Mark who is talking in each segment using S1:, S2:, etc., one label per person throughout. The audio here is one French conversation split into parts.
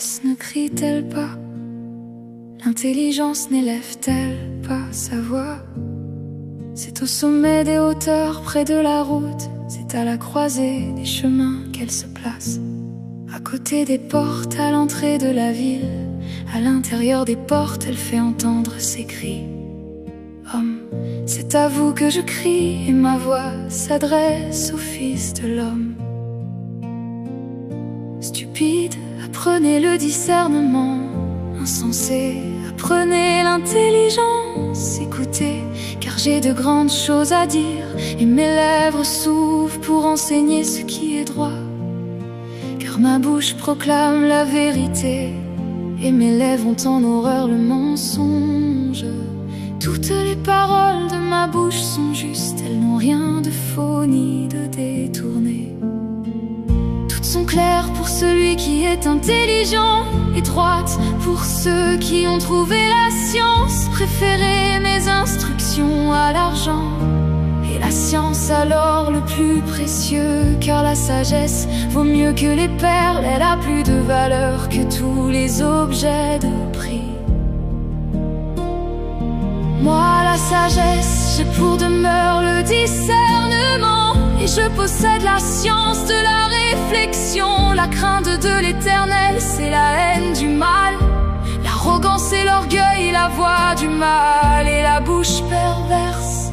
S1: sagesse ne crie-t-elle pas? L'intelligence n'élève-t-elle pas sa voix? C'est au sommet des hauteurs, près de la route, c'est à la croisée des chemins qu'elle se place. À côté des portes, à l'entrée de la ville, à l'intérieur des portes, elle fait entendre ses cris. Homme, c'est à vous que je crie, et ma voix s'adresse au Fils de l'homme. Stupide, apprenez le discernement. Insensé, apprenez l'intelligence. Écoutez, car j'ai de grandes choses à dire, et mes lèvres s'ouvrent pour enseigner ce qui est droit. Car ma bouche proclame la vérité, et mes lèvres ont en horreur le mensonge. Toutes les paroles de ma bouche sont justes, elles n'ont rien de faux ni de détourné. Toutes sont claires pour celui qui est intelligent, et droites pour ceux qui ont trouvé la science. Préférez mes instructions à l'argent, et la science alors le plus précieux. Car la sagesse vaut mieux que les perles, elle a plus de valeur que tous les objets de prix. Moi la sagesse, j'ai pour demeure le discernement, et je possède la science de la réflexion. La crainte de l'éternel, c'est la haine du mal, l'arrogance et l'orgueil, la voix du mal et la bouche perverse.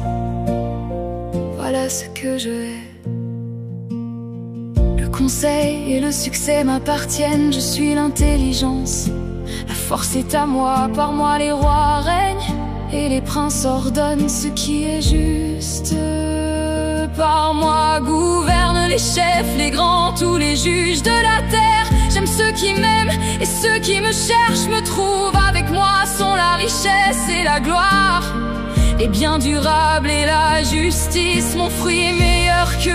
S1: Voilà ce que je hais. Le conseil et le succès m'appartiennent, je suis l'intelligence. La force est à moi, par moi les rois règnent, et les princes ordonnent ce qui est juste. Par moi gouvernent les chefs, les grands, tous les juges de la terre. J'aime ceux qui m'aiment, et ceux qui me cherchent me trouvent. Avec moi sont la richesse et la gloire, les biens durables et la justice. Mon fruit est meilleur que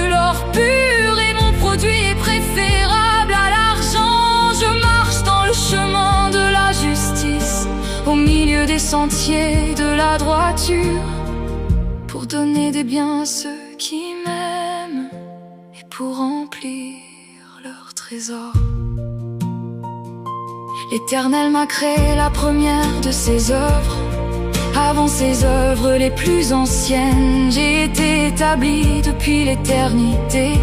S1: l'or pur, et mon produit est préférable à l'argent. Je marche dans le chemin de la justice, au milieu des sentiers de la droiture, pour donner des biens à ceux qui m'aiment, et pour remplir leur trésor. L'Éternel m'a créé la première de ses œuvres, avant ses œuvres les plus anciennes. J'ai été établi depuis l'éternité,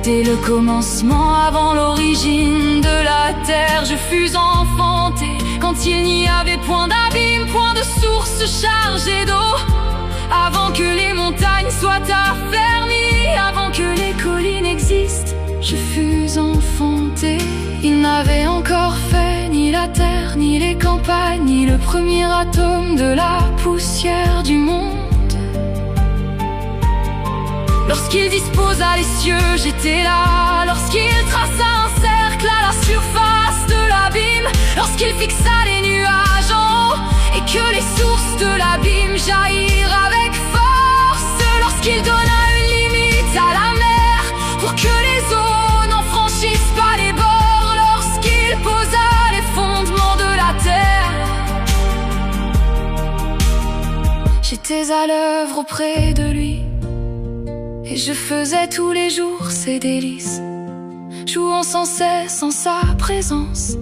S1: dès le commencement, avant l'origine de la terre. Je fus enfanté quand il n'y avait point d'abîme, point de source chargée d'eau. Avant que les montagnes soient affermies, avant que les collines existent, je fus enfanté. Il n'avait encore fait ni la terre, ni les campagnes, ni le premier atome de la poussière du monde. Lorsqu'il disposa les cieux, j'étais là. Lorsqu'il traça un cercle à la surface de l'abîme, lorsqu'il fixa les nuages en haut, et que les sources de l'abîme jaillirent avec force. Lorsqu'il donna une limite à la mer, pour que les eaux n'en franchissent pas les bords. Lorsqu'il posa les fondements de la terre, j'étais à l'œuvre auprès de lui, et je faisais tous les jours ses délices, jouant sans cesse en sa présence,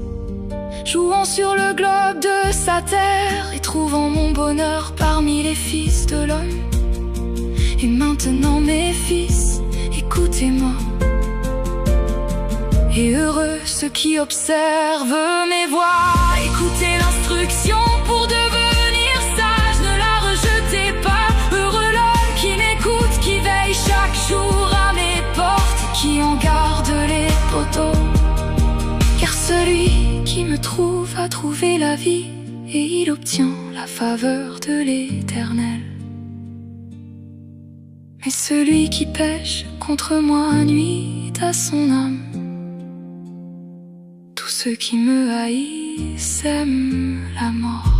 S1: jouant sur le globe de sa terre, et trouvant mon bonheur parmi les fils de l'homme. Et maintenant mes fils, écoutez-moi, et heureux ceux qui observent mes voies. Écoutez l'instruction pour devenir sage, ne la rejetez pas. Heureux l'homme qui m'écoute, qui veille chaque jour à mes portes, qui en garde les poteaux. Car celui qui me trouve a trouvé la vie, et il obtient la faveur de l'Éternel. Mais celui qui pêche contre moi nuit à son âme. Tous ceux qui me haïssent aiment la mort.